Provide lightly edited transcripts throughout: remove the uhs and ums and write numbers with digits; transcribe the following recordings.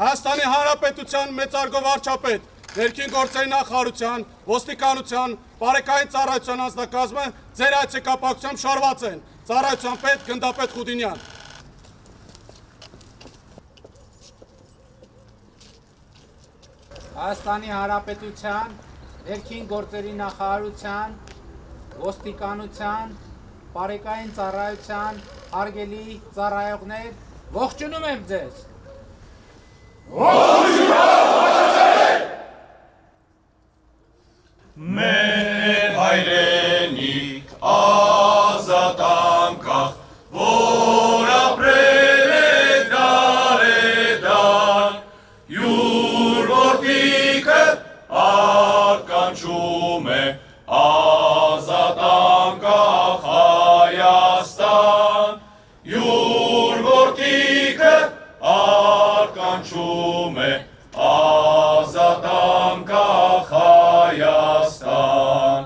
Հայաստանի Հանրապետության մեծարգո վարչապետ, ներքին գործերի նախարարության, ոստիկանության, բարեկային ծառայության անձնակազմը ձեր այցեկապակցությամբ շարված են։ Ծառայության պետ գնդապետ Խուդինյան։ Հայաստանի Հանրապետության, ներքին գործերի նախարարության, ոստիկանության, բարեկային ծառայության, հարգելի ծառայողներ, ողջունում եմ ձեզ։ Մեր հայրենիք ազատ անկախ, որ ապրել է դարեդար, յուր որդիքը ականչում է ազատ անկախ Հայաստան, յուր որդիքը ականչում է ազատ անկախ Հայաստան,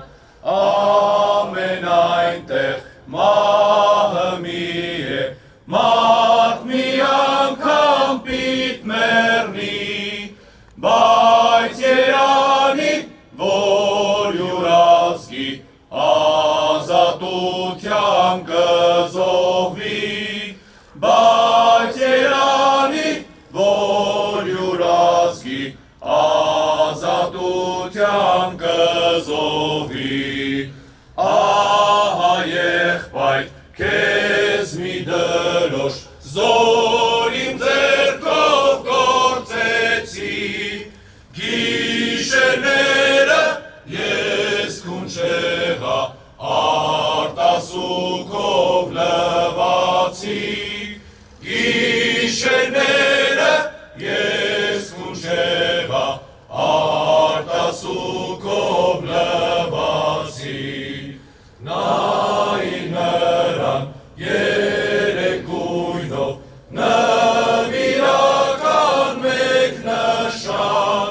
ամեն այնտեղ մահը մի է, մարդ մի անգամ պիտ մեռնի, բայց Երանի, որ յուր ազգի ազատության կզոհվի, բայց Երանի, որ յուր ազգի ազատության կզոհվի, ահա եղբայր քեզ մի դրոշ զոր իմ ձեռքով գործեցի, գիշերները ես քունչեղա արտասուքով լվացի, գիշերները ես քունչեղա արտասուքով լվացի, նայի նրան երեկույնով նվիրական մեկ նշան,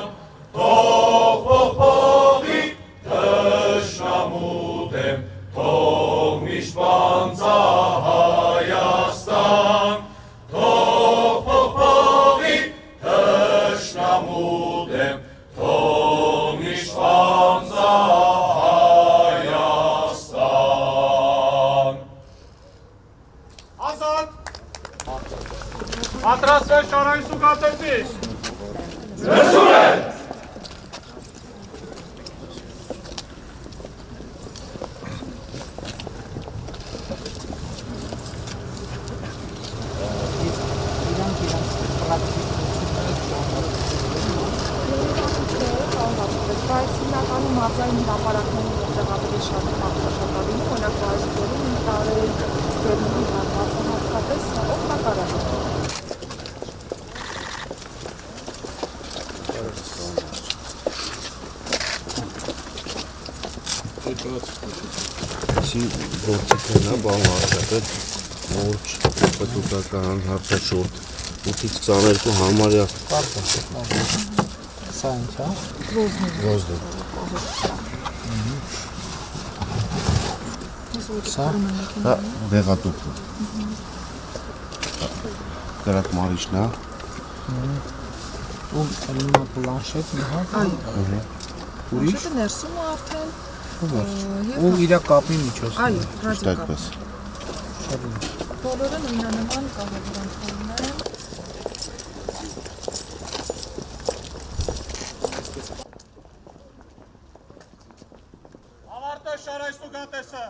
թող փոխի թշնամու դեմ, թող միշտ պանծա Հայաստան, թող փոխի թշնամու դեմ, թող միշտ պանծա Հայաստան։ Ազատ! Պատրաստվել շարային սուգատերտից։ Ձերսում են։ Բայց հիմնականում մարզային հրապարակների ուղղակի շատ աղբաշատավին օրինակ վարժությունում տարել ստերնի հատվածը հատկապես օգտակար է։ Այսի գործիքն է, բան վարչապետ, մորջ, պետուկական, հարտաշորդ, 8-ից 22 համարյա Սա ինչ է։ ոզդը։ Սա Դա դեղատուկն է։ Կրակ մարիշն է։ ու ելնա պլանշետն է, հա։ Ուրիշ։ Շուտը ներսում է արդեն։ Ու իրա կապի միջոցն է։ Այո, ռադիկալ։ Այդպես։ Բոլորը նույնանման կահավորանքներն են։ Ավարտը շարային սուգատեսը։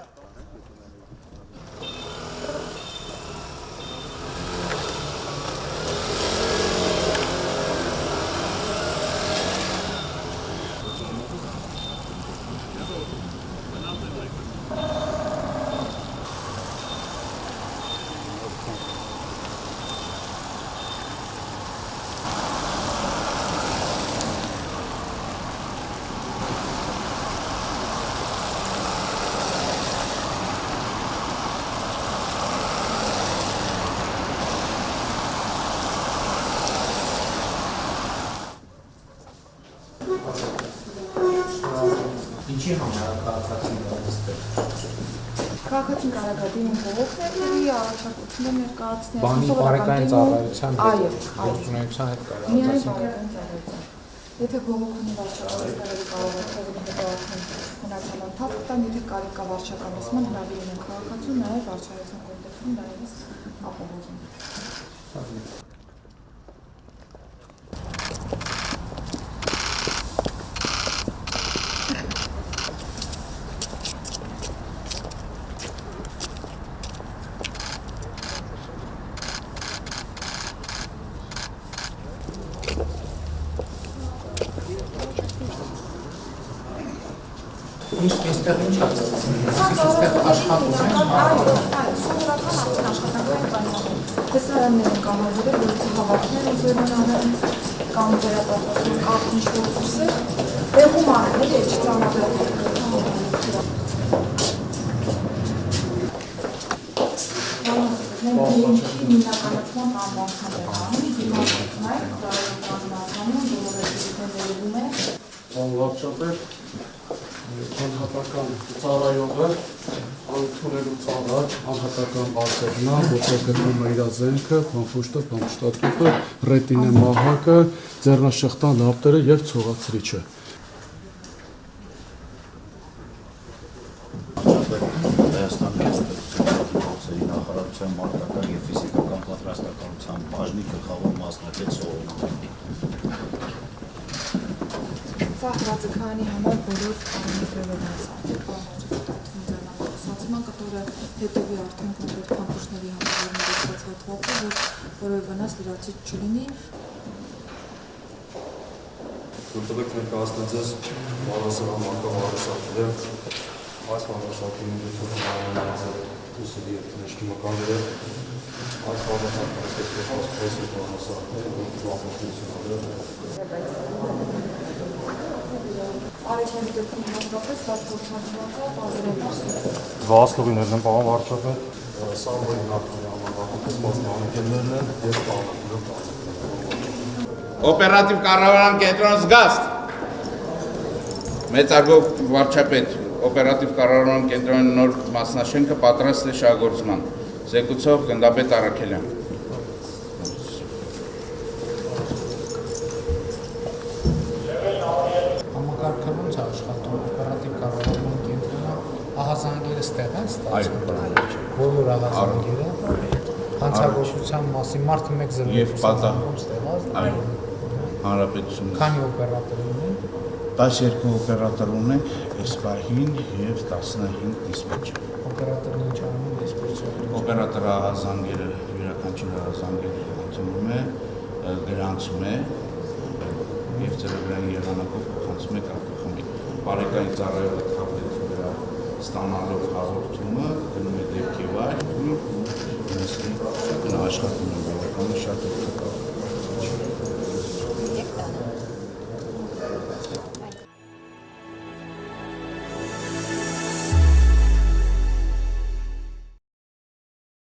Ինչի համար քաղաքացին նստել։ Քաղաքացին կարագատին ժողովներների առաջարկություն ցուցում ներկայացնի Բանի բարեկային ծառայության այո, գործունեության հետ միայն կարողացած բարեկային ծառայության։ Եթե բողոքունի վարչակազմերը կարող է թողնել հետևական հնարավորական թափ տան, եթե կարիք կա վարչականացման հրավիրում են քաղաքացու, նաև վարչայության կոնտեքստում դա եւս ապահովում։ Այստեղ ինչ այստեղ աշխատում են Այո, սովորական աշխատանքային պայմաններ։ Տեսարաններ են կամավորել, որ հավաքներ ուզում են անել կամ վերապատրաստել աղ ինչ-որ կուրսեր, տեղում անել, չծանոթել։ Մենք դեպքի հիմնականացման անվանցան ենք անում, դիմացում ենք, ծառայական անում, բոլորը ներվում է։ Վարչապետ, անհատական ծառայողը, անթունելուց առաջ անհատական բարձերնա, որտեղ գտնվում է իր զենքը, փամփուշտը, փամփուշտատուփը, ռետինե մահակը, ձեռնաշղթան լապտերը եւ ցողացրիչը։ Հայաստանի Հանրապետության նախարարության մարտական և ֆիզիկական պատրաստականության բաժնի գլխավոր մասնակից Սողոմոնյանի։ Ծաղրաձգանի համար բոլոր parametrերը դասացման, который հետևի արդեն կոնկրետ փամփուշտների համար ներկայացված հատվածը, որ որևէ վնաս լրացիչ չլինի։ Որտեղ ներկայացնեց ես Մարասարան մանկավարժակները, այս մանկավարժակների ծառայողները, ուսերի եւ նշքի մկանները, այս մանկավարժակները ստեղծված Արեքեն դեպքում հատկապես վարչությունից ապահովված Վասլովիներն են պարոն վարչապետ, Սամվոյի նախարարի համակարգված մանեկեններն են եւ պարոն Օպերատիվ կառավարման կենտրոն զգաստ։ Մեծարգով վարչապետ, օպերատիվ կառավարման կենտրոնի նոր մասնաշենքը պատրաստ է շահագործման։ Զեկուցող գնդապետ Արաքելյան։ համակարգը ոնց է աշխատում օպերատիվ կառավարման կենտրոնը ահազանգերը ստեղ են ստացվում բոլոր ահազանգերը հանցագործության մասին մարդը 1-0 Եվ պատահ ստեղած հանրապետություն։ քանի օպերատոր ունեն 12 օպերատոր ունենք այս պահին եւ 15 դիսպեչեր։ օպերատորն ինչ անում են դիսպեչերը Օպերատորը ահազանգերը յուրաքանչյուր ահազանգեր ընդունում է, գրանցում է եւ ծրագրային եղանակով փոխանցում է կարգախմբին։ Բարեկային ծառայողը թափեց վրա ստանալով հաղորդումը, գնում է դեպքի վայր ու աշխատում է բավականին շատ